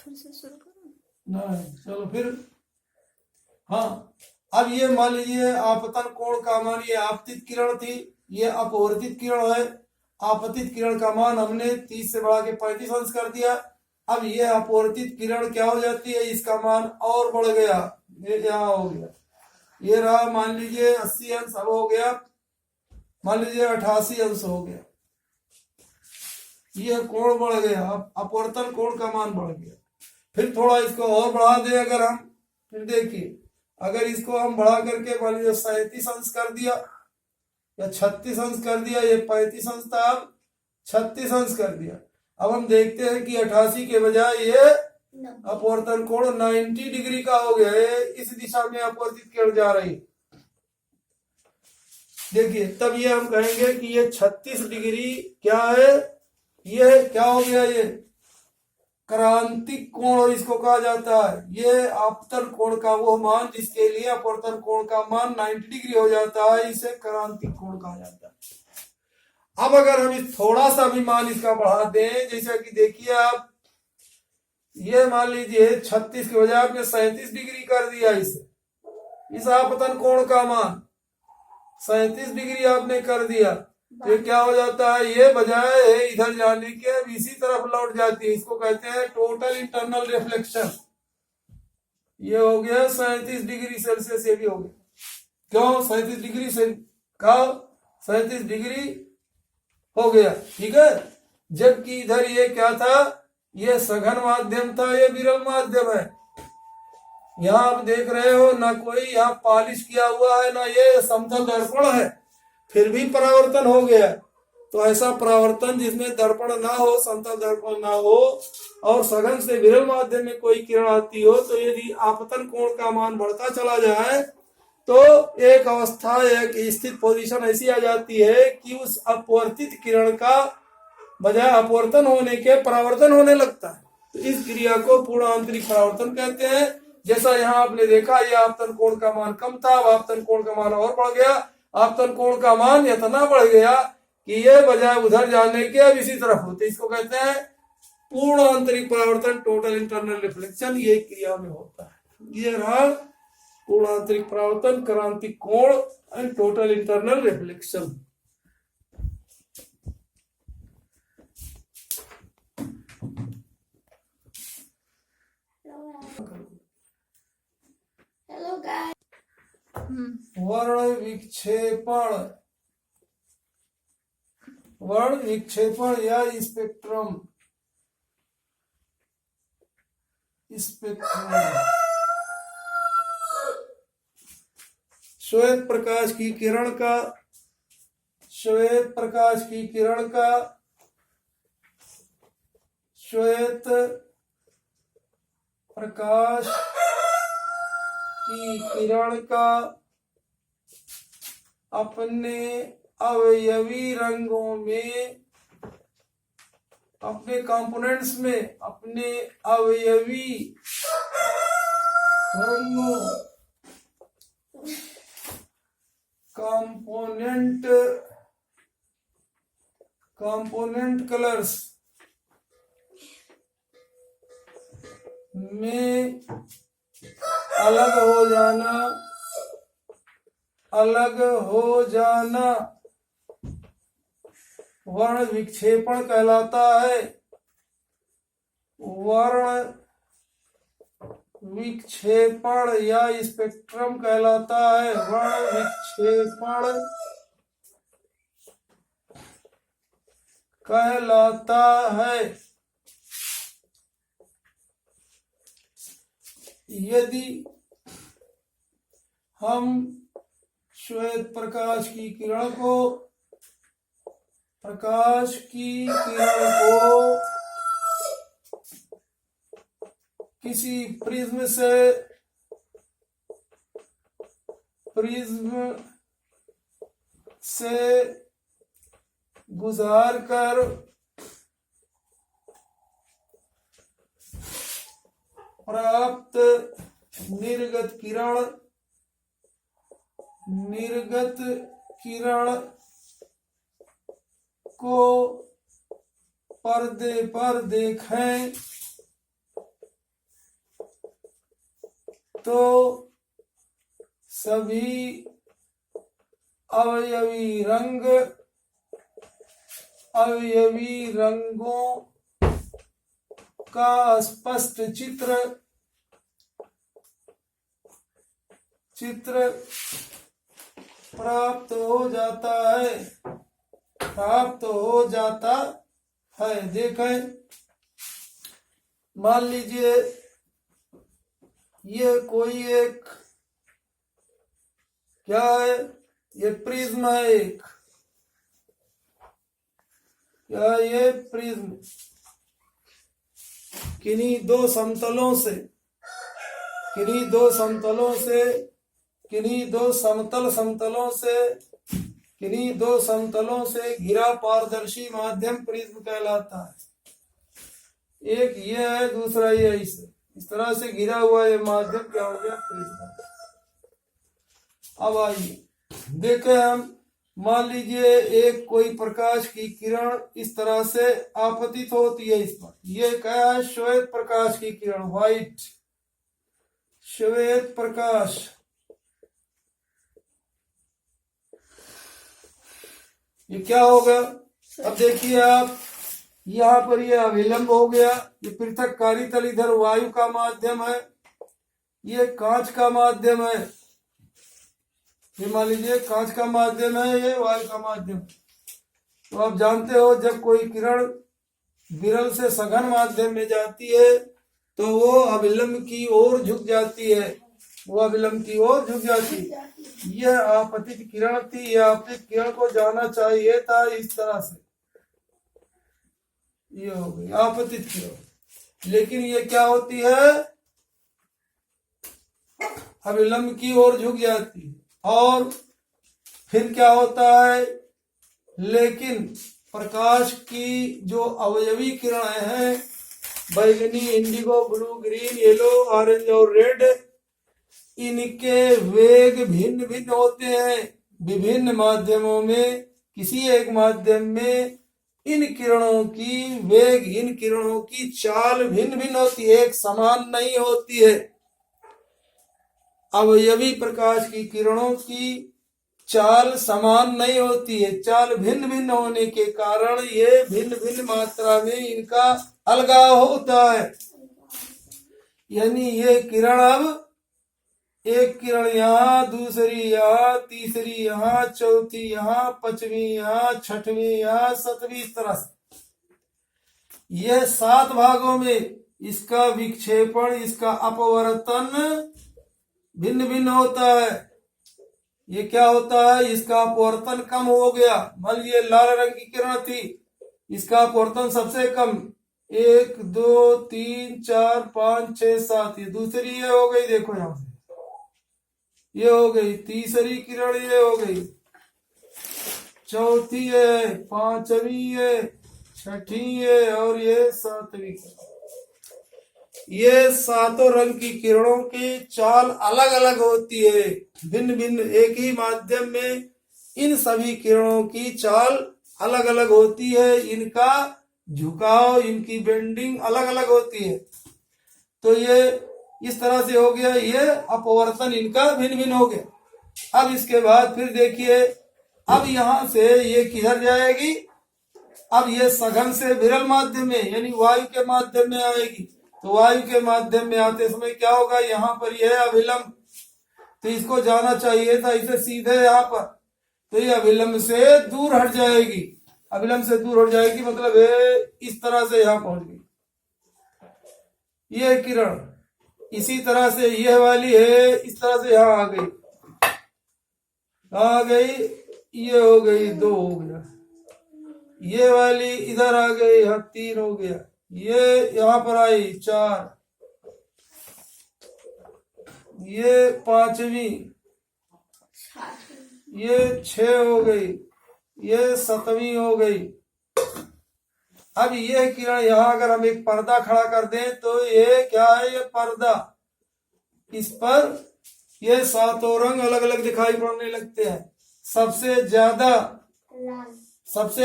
फिर से शुरू करूं? नहीं, चलो फिर। हाँ, अब ये मान लीजिए आपतन कोण का मान, ये आपतित किरण थी, ये अपवर्तित किरण है। आपतित किरण का मान हमने 30 से बढ़ा के 35 अंश कर दिया। अब ये अपवर्तित किरण क्या हो जाती है, इसका मान और बढ़ गया, ये यहाँ हो गया, ये रहा मान लीजिए 80 अंश, अब हो गया मान लीजिए 88 अंश हो गया। ये कोण बढ़ गया, अपवर्तन कोण का मान बढ़ गया। फिर थोड़ा इसको और बढ़ा दे अगर हम, फिर देखिए अगर इसको हम बढ़ा करके मान लीजिए 37 अंश कर दिया या 36 अंश कर दिया, ये 35 अंश था, अब 36 अंश कर दिया। अब हम देखते हैं कि 88 के बजाय ये अपवर्तन कोण 90 डिग्री का हो गया है, इस दिशा में अपवर्तित किरण जा रही। देखिए तब ये हम कहेंगे कि ये 36 डिग्री क्या है, ये क्या हो गया, ये क्रांतिक कोण इसको कहा जाता है। ये आपतन कोण का वो मान जिसके लिए अपवर्तन कोण का मान 90 डिग्री हो जाता है, इसे क्रांतिक कोण कहा जाता है। अब अगर हम इस थोड़ा सा भी मान इसका बढ़ा दें, जैसा कि देखिए आप, ये मान लीजिए 36 के बजाय आपने 37 डिग्री कर दिया, इसे इस आपतन कोण का मान 37 डिग्री आपने कर दिया, ये क्या हो जाता है, ये बजाय इधर जाने के अब इसी तरफ लौट जाती है, इसको कहते हैं टोटल इंटरनल रिफ्लेक्शन। ये हो गया 37 डिग्री सेल्सियस, ये भी हो गया। क्यों 37 डिग्री से का 37 डिग्री हो गया, ठीक है। जबकि इधर ये क्या था, ये सघन माध्यम था, ये विरल माध्यम है। यहाँ आप देख रहे हो ना कोई यहाँ पॉलिश किया हुआ है, ना ये समतल दर्पण है, फिर भी परावर्तन हो गया। तो ऐसा परावर्तन जिसमें दर्पण ना हो, समतल दर्पण ना हो और सघन से विरल माध्यम में कोई किरण आती हो, तो यदि आपतन कोण का मान बढ़ता चला जाए तो एक अवस्था, एक स्थित पोजीशन ऐसी आ जाती है कि उस अपवर्तित किरण का बजाय अपवर्तन होने के परावर्तन होने लगता है। तो इस क्रिया को पूर्ण आंतरिक परावर्तन कहते हैं। जैसा यहाँ आपने देखा, यह आपतन कोण का मान कम था, अब आपतन कोण का मान और बढ़ गया। आपतन कोण का मान इतना बढ़ गया कि ये बजाय उधर जाने के अब इसी तरफ होते, इसको कहते हैं पूर्ण आंतरिक परावर्तन, टोटल इंटरनल रिफ्लेक्शन। ये क्रिया में होता है। ये रहा पूर्ण आंतरिक परावर्तन, क्रांतिक कोण and total internal reflection. Hello guys. वर्ण विक्षेपण, वर्ण विक्षेपण या स्पेक्ट्रम, स्पेक्ट्रम श्वेत प्रकाश की किरण का, श्वेत प्रकाश की किरण का, श्वेत प्रकाश की किरण का अपने अवयवी रंगों में, अपने कंपोनेंट्स में, अपने अवयवी रंगों, कंपोनेंट कलर्स में अलग हो जाना वर्ण विक्षेपण कहलाता है। वर्ण विक्षेपण या स्पेक्ट्रम कहलाता है। वर्ण विक्षेपण कहलाता है। यदि हम श्वेत प्रकाश की किरण को, किसी प्रिज्म से गुजार कर प्राप्त निर्गत किरण को पर्दे पर देखें तो सभी अवयवी रंगों का स्पष्ट चित्र प्राप्त हो जाता है। देखें, मान लीजिए ये कोई एक क्या है, ये प्रिज्म है एक, क्या ये प्रिज्म किन्हीं दो समतलों से घिरा पारदर्शी माध्यम प्रिज्म कहलाता है। एक ये है, दूसरा ये इस तरह से घिरा हुआ ये माध्यम क्या हो गया, प्रिज्म। अब आइए देखें हम, मान लीजिए एक कोई प्रकाश की किरण इस तरह से आपतित होती है इस पर, ये क्या है, श्वेत प्रकाश की किरण, व्हाइट श्वेत प्रकाश। ये क्या होगा, अब देखिए आप, यहाँ पर ये अविलंब हो गया, ये पृथककारी तल इधर वायु का माध्यम है, ये कांच का माध्यम है, ये मान लीजिए कांच का माध्यम है, ये वायु का माध्यम। तो आप जानते हो जब कोई किरण विरल से सघन माध्यम में जाती है तो वो अविलंब की ओर झुक जाती है, यह आपतित किरण थी, यह आपतित किरण को जाना चाहिए था इस तरह से, ये हो गई आपतित किरण। लेकिन ये क्या होती है, अविलंब की ओर झुक जाती है। और फिर क्या होता है, लेकिन प्रकाश की जो अवयवी किरणें हैं, बैगनी, Indigo, blue, green, yellow, orange और रेड, इनके वेग भिन्न भिन्न होते हैं। विभिन्न माध्यमों में किसी एक माध्यम में इन किरणों की वेग, इन किरणों की चाल भिन्न भिन्न होती है, एक समान नहीं होती है। अवयवी प्रकाश की किरणों की चाल समान नहीं होती है, चाल भिन्न भिन्न होने के कारण ये भिन्न भिन्न मात्रा में इनका अलगाव होता है। यानी ये किरण, अब एक किरण यहाँ, दूसरी यहाँ, तीसरी यहाँ, चौथी यहाँ, पांचवी यहाँ, छठवीं यहाँ, सातवीं, इस तरह से यह 7 भागों में इसका विक्षेपण, इसका अपवर्तन भिन्न भिन्न होता है। ये क्या होता है, इसका अपवर्तन कम हो गया। मान लीजिए लाल रंग की किरण थी, इसका अपवर्तन सबसे कम 1 2 3 4 5 6 7, ये दूसरी ये हो गई, देखो यहां से ये हो गई, तीसरी किरण ये हो गई, चौथी है, पांचवी है, छठी है और ये 7वीं। ये 7 रंग की किरणों की चाल अलग अलग होती है, भिन्न भिन्न। एक ही माध्यम में इन सभी किरणों की चाल अलग अलग होती है, इनका झुकाव, इनकी बेंडिंग अलग अलग होती है। तो ये इस तरह से हो गया, ये अपवर्तन इनका भिन्न भिन्न हो गया। अब इसके बाद फिर देखिए, अब यहां से ये किधर जाएगी, अब ये सघन से विरल माध्यम में यानी वायु के माध्यम में आएगी। तो वायु के माध्यम में आते समय क्या होगा, यहाँ पर यह अविलंब, तो इसको जाना चाहिए था इसे सीधे यहाँ पर, तो ये अविलंब से दूर हट जाएगी। अविलंब से दूर हट जाएगी मतलब इस तरह से यहाँ पहुंच गई ये किरण। इसी तरह से यह वाली है, इस तरह से यहाँ आ गई, ये हो गई 2 हो गया, ये वाली इधर आ गई, यहाँ 3 हो गया, ये यहाँ पर आई 4, ये 5वीं, ये 6 हो गई, ये 7वीं हो गई। अब ये किरण यहाँ अगर हम एक पर्दा खड़ा कर दें तो ये क्या है, ये पर्दा, इस पर ये 7 रंग अलग अलग दिखाई पड़ने लगते हैं। सबसे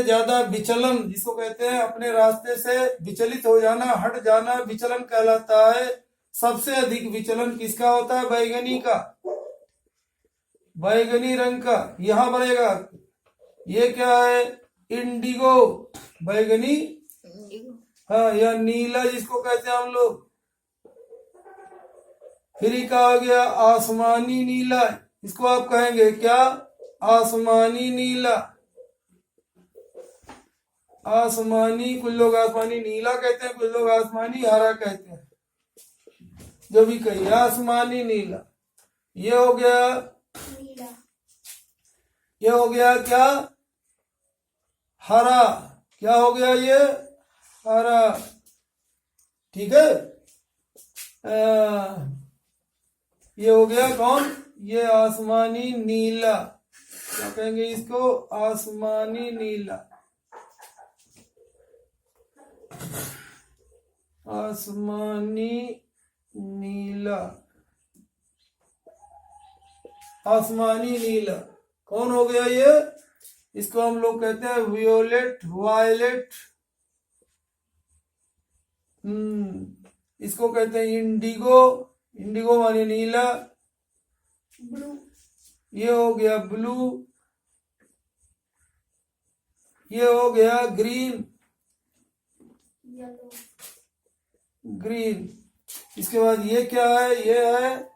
ज्यादा विचलन जिसको कहते हैं, अपने रास्ते से विचलित हो जाना, हट जाना, विचलन कहलाता है। सबसे अधिक विचलन किसका होता है? बैगनी का, बैगनी रंग का। यहां बनेगा, ये क्या है? इंडिगो, बैगनी। हाँ, या नीला जिसको कहते हैं हम लोग। फिर ही कहा गया आसमानी नीला, इसको आप कहेंगे क्या? आसमानी नीला। आसमानी, कुछ लोग आसमानी नीला कहते हैं, कुछ लोग आसमानी हरा कहते हैं, जो भी कहिए, आसमानी नीला। ये हो गया, नीला। ये हो गया क्या? हरा। क्या हो गया ये? हरा। ठीक है। ये हो गया कौन? ये आसमानी नीला। क्या कहेंगे इसको? आसमानी नीला। आसमानी नीला, आसमानी नीला कौन हो गया ये? इसको हम लोग कहते हैं वियोलेट, वायलेट। इसको कहते हैं इंडिगो, इंडिगो माने नीला। ब्लू। ये हो गया ब्लू। ये हो गया ग्रीन, येलो। ग्रीन। इसके बाद ये क्या है? ये है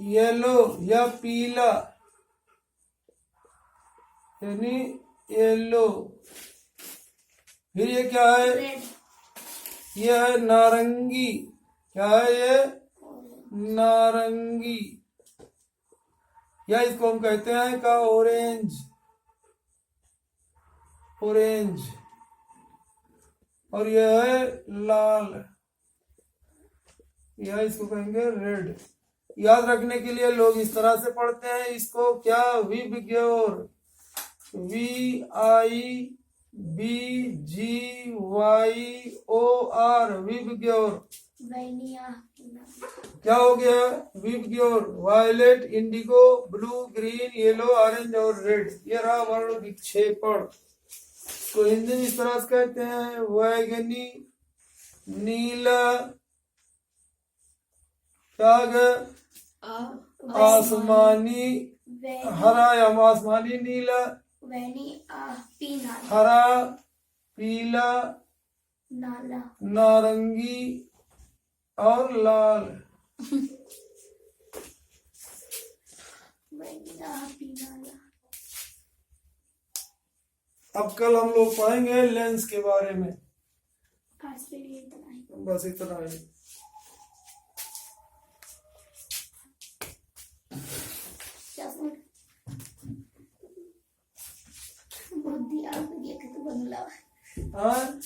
येलो या पीला, यानी येलो। फिर ये क्या है? रेड। ये है नारंगी। क्या है ये? नारंगी, या इसको हम कहते हैं का ऑरेंज, ऑरेंज। और यह है लाल, यह इसको कहेंगे रेड। याद रखने के लिए लोग इस तरह से पढ़ते हैं इसको, क्या? VIBGYOR, VIBGYOR, VIBGYOR. वैनिया। क्या हो गया? VIBGYOR, violet, indigo, blue, green, yellow, orange और रेड। ये रहा वर्ण विक्षेपण। तो हिंदी में इस तरह से कहते हैं बैगनी, नीला, क्या आ गया? आसमानी, हरा या आसमानी नीला, पीला। हरा, पीला, नाला। नारंगी और लाल। वैनिया, पीला। अब कल हम लोग पढ़ेंगे लेंस के बारे में। आज के लिए इतना ही। बस इतना ही। बुद्धि आ गई है कि तू बंगला। हाँ।